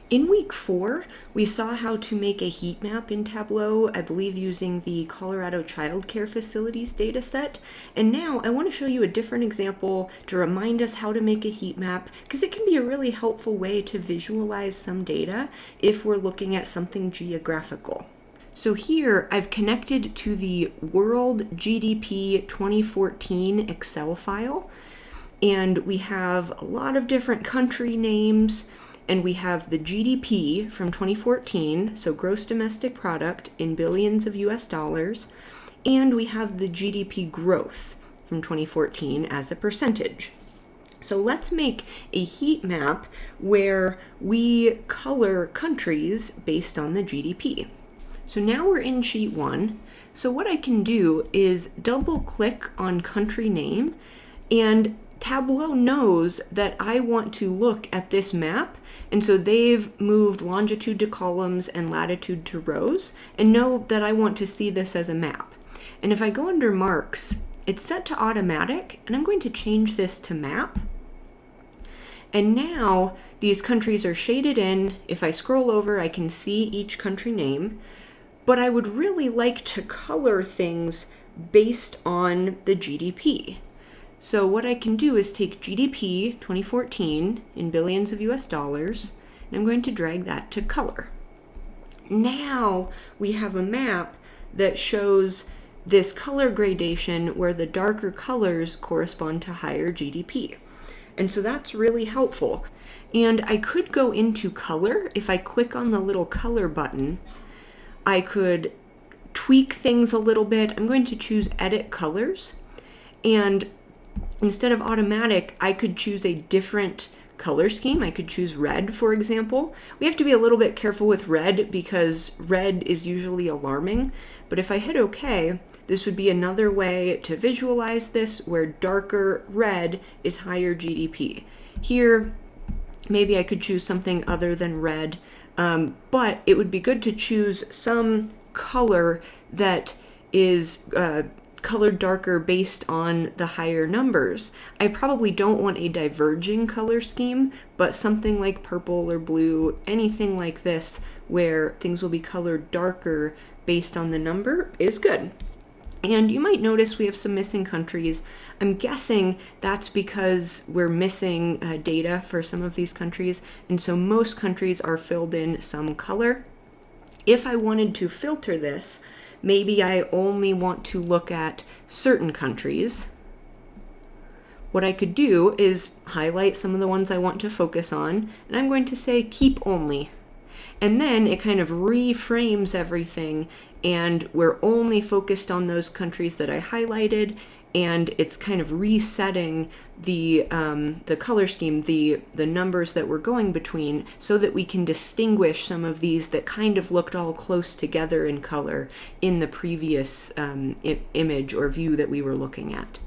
In week 4, we saw how to make a heat map in Tableau, I believe using the Colorado Child Care Facilities dataset. And now I want to show you a different example to remind us how to make a heat map, because it can be a really helpful way to visualize some data if we're looking at something geographical. So here I've connected to the WorldGDP2014 Excel file, and we have a lot of different country names. And we have the GDP from 2014, so gross domestic product in billions of US dollars, and we have the GDP growth from 2014 as a percentage. So let's make a heat map where we color countries based on the GDP. So now we're in sheet 1. So what I can do is double click on country name, and Tableau knows that I want to look at this map, and so they've moved longitude to columns and latitude to rows, and know that I want to see this as a map. And if I go under marks, it's set to automatic, and I'm going to change this to map. And now these countries are shaded in. If I scroll over, I can see each country name, but I would really like to color things based on the GDP. So what I can do is take GDP 2014 in billions of US dollars, and I'm going to drag that to color. Now we have a map that shows this color gradation where the darker colors correspond to higher GDP. And so that's really helpful. And I could go into color. If I click on the little color button, I could tweak things a little bit. I'm going to choose Edit Colors, and instead of automatic, I could choose a different color scheme. I could choose red, for example. We have to be a little bit careful with red because red is usually alarming. But if I hit OK, this would be another way to visualize this where darker red is higher GDP. Here, maybe I could choose something other than red, but it would be good to choose some color that is colored darker based on the higher numbers. I probably don't want a diverging color scheme, but something like purple or blue, anything like this where things will be colored darker based on the number is good. And you might notice we have some missing countries. I'm guessing that's because we're missing data for some of these countries, and so most countries are filled in some color. If I wanted to filter this, maybe I only want to look at certain countries. What I could do is highlight some of the ones I want to focus on, and I'm going to say keep only. And then it kind of reframes everything, and we're only focused on those countries that I highlighted, and it's kind of resetting the color scheme, the numbers that we're going between, so that we can distinguish some of these that kind of looked all close together in color in the previous image or view that we were looking at.